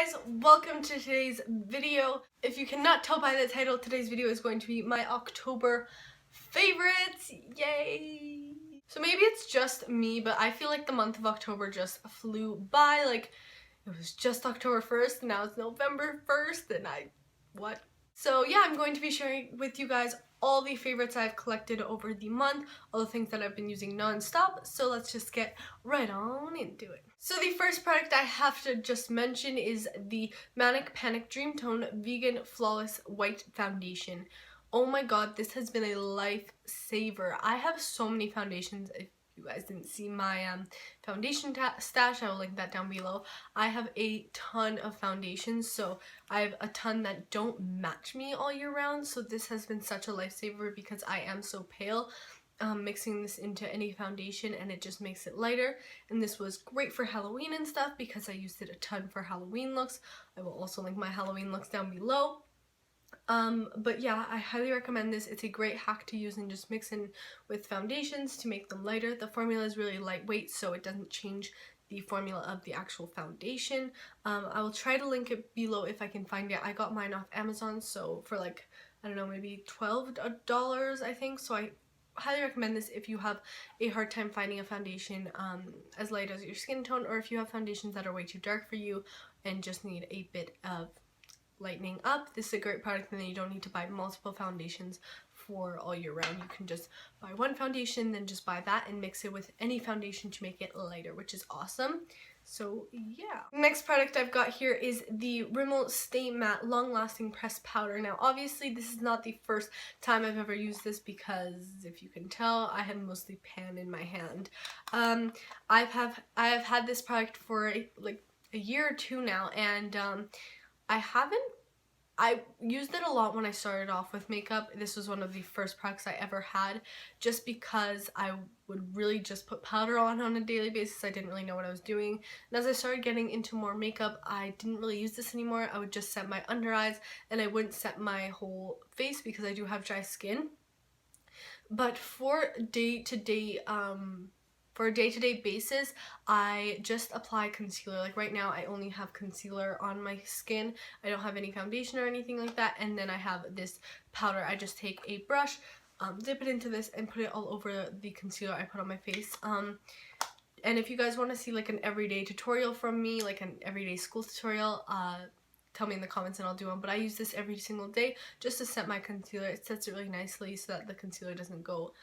guys, welcome to today's video. If you cannot tell by the title, today's video is going to be my October favorites. Yay! So maybe it's just me, but I feel like the month of October just flew by. Like, it was just October 1st, now it's November 1st, and what? So yeah, I'm going to be sharing with you guys all the favorites I've collected over the month, all the things that I've been using non-stop, so let's just get right on into it. So the first product I have to just mention is the Manic Panic Dream Tone Vegan Flawless White Foundation. Oh my god, this has been a lifesaver. I have so many foundations. If you guys didn't see my foundation stash, I will link that down below. I have a ton of foundations, so I have a ton that don't match me all year round, so this has been such a lifesaver because I am so pale. Mixing this into any foundation and it just makes it lighter, and this was great for Halloween and stuff because I used it a ton for Halloween looks. I will also link my Halloween looks down below. But yeah, I highly recommend this. It's a great hack to use and just mix in with foundations to make them lighter. The formula is really lightweight, so it doesn't change the formula of the actual foundation. I will try to link it below if I can find it. I got mine off Amazon, so for like, I don't know, maybe $12 I think, so I highly recommend this if you have a hard time finding a foundation as light as your skin tone, or if you have foundations that are way too dark for you and just need a bit of lightening up. This is a great product, and then you don't need to buy multiple foundations for all year round. You can just buy one foundation, then just buy that and mix it with any foundation to make it lighter, which is awesome. So yeah. Next product I've got here is the Rimmel Stay Matte Long Lasting Pressed Powder. Now obviously this is not the first time I've ever used this because if you can tell, I have mostly pan in my hand. I have had this product for like a year or two now, and I used it a lot when I started off with makeup. This was one of the first products I ever had just because I would really just put powder on a daily basis. I didn't really know what I was doing. And as I started getting into more makeup, I didn't really use this anymore. I would just set my under eyes and I wouldn't set my whole face because I do have dry skin. But for a day-to-day basis, I just apply concealer. Like right now I only have concealer on my skin. I don't have any foundation or anything like that, and then I have this powder. I just take a brush, dip it into this and put it all over the concealer I put on my face. And if you guys want to see like an everyday tutorial from me, like an everyday school tutorial, tell me in the comments and I'll do one. But I use this every single day just to set my concealer. It sets it really nicely so that the concealer doesn't go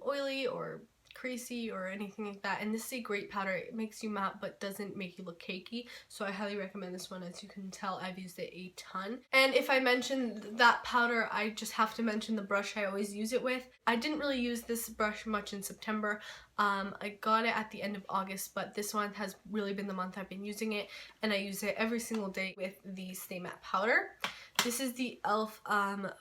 oily or creasy or anything like that. And this is a great powder. It makes you matte but doesn't make you look cakey, so I highly recommend this one. As you can tell, I've used it a ton. And if I mention that powder, I just have to mention the brush I always use it with. I didn't really use this brush much in September. I got it at the end of August, but this one has really been the month I've been using it, and I use it every single day with the Stay Matte powder. This is the e.l.f.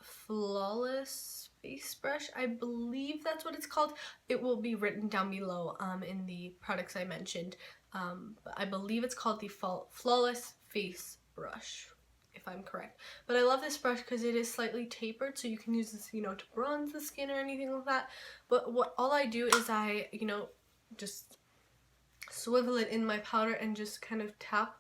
Flawless face brush. I believe that's what it's called. It will be written down below in the products I mentioned, but I believe it's called the Flawless Face Brush, if I'm correct. But I love this brush because it is slightly tapered, so you can use this, you know, to bronze the skin or anything like that. But all I do is I, you know, just swivel it in my powder and just kind of tap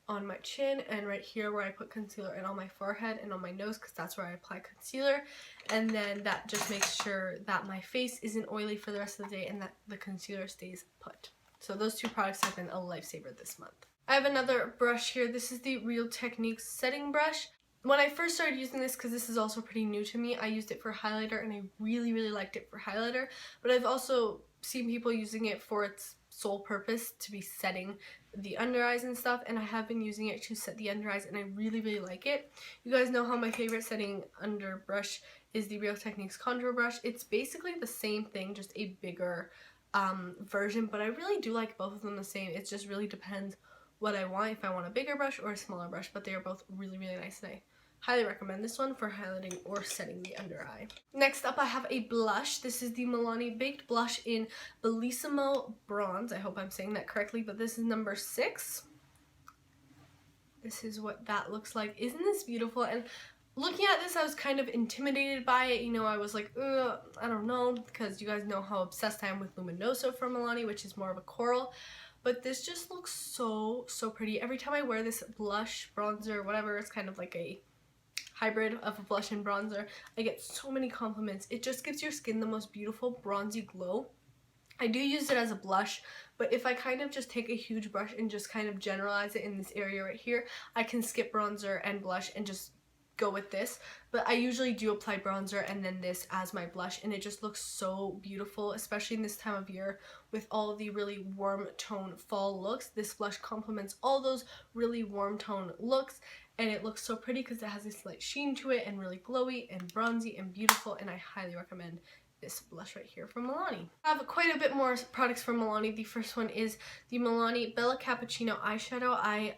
on my chin and right here where I put concealer, and on my forehead and on my nose because that's where I apply concealer. And then that just makes sure that my face isn't oily for the rest of the day and that the concealer stays put. So those two products have been a lifesaver this month. I have another brush here. This is the Real Techniques setting brush. When I first started using this, because this is also pretty new to me, I used it for highlighter and I really liked it for highlighter. But I've also seen people using it for its sole purpose to be setting the under eyes and stuff, and I have been using it to set the under eyes and I really like it. You guys know how my favorite setting under brush is the Real Techniques contour brush. It's basically the same thing, just a bigger version, but I really do like both of them the same. It just really depends what I want, if I want a bigger brush or a smaller brush, but they are both really nice and I highly recommend this one for highlighting or setting the under eye. Next up, I have a blush. This is the Milani Baked Blush in Bellissimo Bronze. I hope I'm saying that correctly, but this is number 6. This is what that looks like. Isn't this beautiful? And looking at this, I was kind of intimidated by it. You know, I was like, I don't know, because you guys know how obsessed I am with Luminoso from Milani, which is more of a coral. but this just looks so pretty. Every time I wear this blush, bronzer, whatever, it's kind of like a hybrid of a blush and bronzer, I get so many compliments. It just gives your skin the most beautiful bronzy glow. I do use it as a blush, but if I kind of just take a huge brush and just kind of generalize it in this area right here, I can skip bronzer and blush and just go with this. But I usually do apply bronzer and then this as my blush, and it just looks so beautiful, especially in this time of year with all the really warm tone fall looks. This blush complements all those really warm tone looks, and it looks so pretty because it has this light sheen to it and really glowy and bronzy and beautiful, and I highly recommend this blush right here from Milani. I have quite a bit more products from Milani. The first one is the Milani Bella Cappuccino eyeshadow. I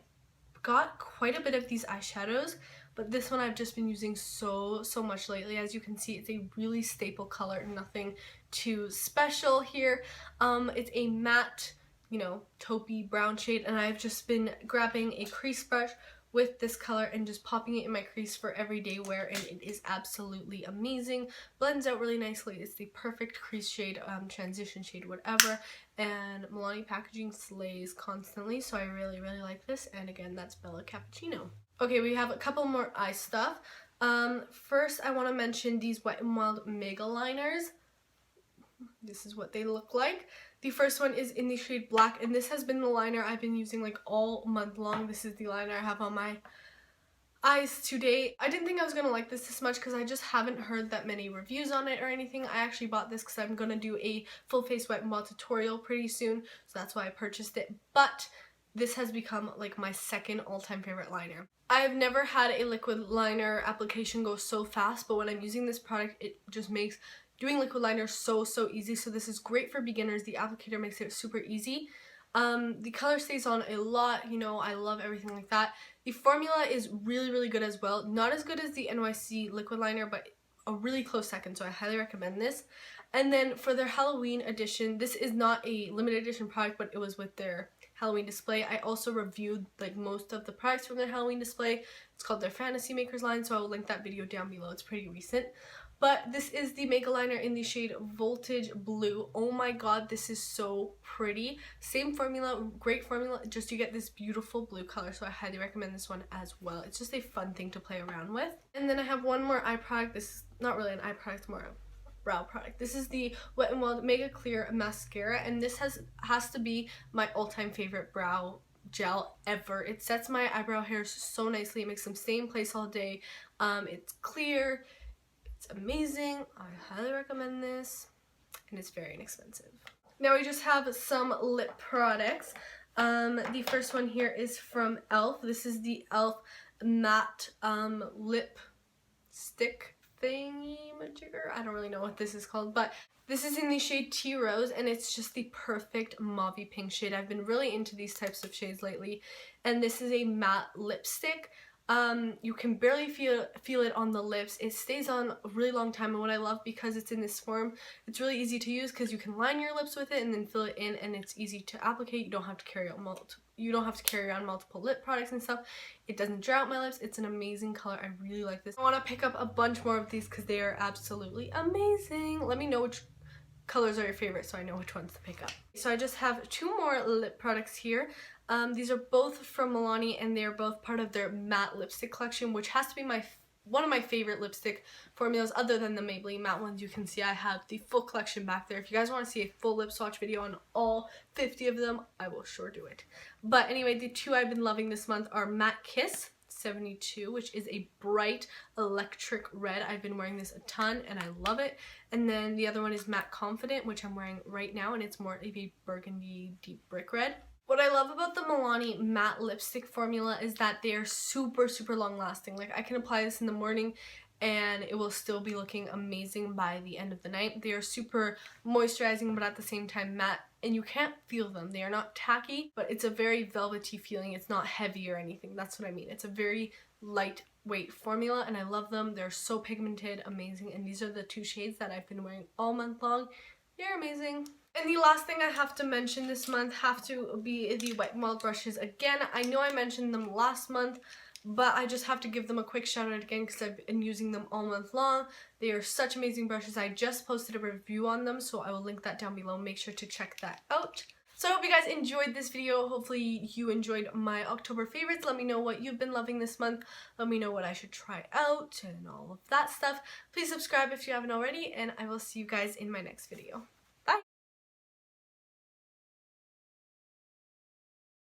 got quite a bit of these eyeshadows, but this one I've just been using so much lately. As you can see, it's a really staple color, nothing too special here. It's a matte, you know, taupey brown shade, and I've just been grabbing a crease brush with this color and just popping it in my crease for everyday wear, and it is absolutely amazing. Blends out really nicely. It's the perfect crease shade, transition shade, whatever, and Milani packaging slays constantly, so I really like this. And again, that's Bella Cappuccino. Okay, we have a couple more eye stuff. First I want to mention these Wet n Wild Mega Liners. This is what they look like. The first one is in the shade Black, and this has been the liner I've been using like all month long. This is the liner I have on my eyes today. I didn't think I was going to like this much because I just haven't heard that many reviews on it or anything. I actually bought this because I'm going to do a full face Wet n Wild tutorial pretty soon, so that's why I purchased it. But this has become like my second all-time favorite liner. I've never had a liquid liner application go so fast, but when I'm using this product, it just makes doing liquid liner so easy. So this is great for beginners. The applicator makes it super easy. The color stays on a lot, you know, I love everything like that. The formula is really good as well. Not as good as the NYC liquid liner, but a really close second, so I highly recommend this. And then for their Halloween edition, this is not a limited edition product, but it was with their Halloween display. I also reviewed like most of the products from their Halloween display. It's called their Fantasy Makers line, so I will link that video down below. It's pretty recent. But this is the Mega Liner in the shade Voltage Blue. Oh my god, this is so pretty. Same formula, great formula, just you get this beautiful blue color, so I highly recommend this one as well. It's just a fun thing to play around with. And then I have one more eye product. This is not really an eye product, more a brow product. This is the Wet n Wild Mega Clear Mascara, and this has to be my all-time favorite brow gel ever. It sets my eyebrow hairs so nicely. It makes them stay in place all day. It's clear. It's amazing. I highly recommend this, and it's very inexpensive. Now we just have some lip products. The first one here is from e.l.f. This is the e.l.f. matte lip stick thingy-majigger. I don't really know what this is called, but this is in the shade Tea Rose, and it's just the perfect mauvey pink shade. I've been really into these types of shades lately, and this is a matte lipstick. You can barely feel it on the lips. It stays on a really long time, and what I love, because it's in this form, it's really easy to use because you can line your lips with it and then fill it in, and it's easy to applicate. You don't have to carry out multiple lip products and stuff. It doesn't dry out my lips. It's an amazing color. I really like this. I want to pick up a bunch more of these because they are absolutely amazing. Let me know which colors are your favorite so I know which ones to pick up. So I just have two more lip products here. These are both from Milani, and they're both part of their matte lipstick collection, which has to be one of my favorite lipstick formulas other than the Maybelline matte ones. You can see I have the full collection back there. If you guys want to see a full lip swatch video on all 50 of them, I will sure do it. But anyway, the two I've been loving this month are Matte Kiss 72, which is a bright electric red. I've been wearing this a ton and I love it. And then the other one is Matte Confident, which I'm wearing right now, and it's more of a burgundy deep brick red. What I love about the Milani matte lipstick formula is that they are super long lasting. Like, I can apply this in the morning and it will still be looking amazing by the end of the night. They are super moisturizing, but at the same time matte, and you can't feel them. They are not tacky, but it's a very velvety feeling. It's not heavy or anything. That's what I mean. It's a very lightweight formula, and I love them. They're so pigmented, amazing, and these are the two shades that I've been wearing all month long. They're amazing. And the last thing I have to mention this month have to be the Wet n Wild brushes. Again, I know I mentioned them last month, but I just have to give them a quick shout out again because I've been using them all month long. They are such amazing brushes. I just posted a review on them, so I will link that down below. Make sure to check that out. So I hope you guys enjoyed this video. Hopefully you enjoyed my October favorites. Let me know what you've been loving this month. Let me know what I should try out and all of that stuff. Please subscribe if you haven't already, and I will see you guys in my next video.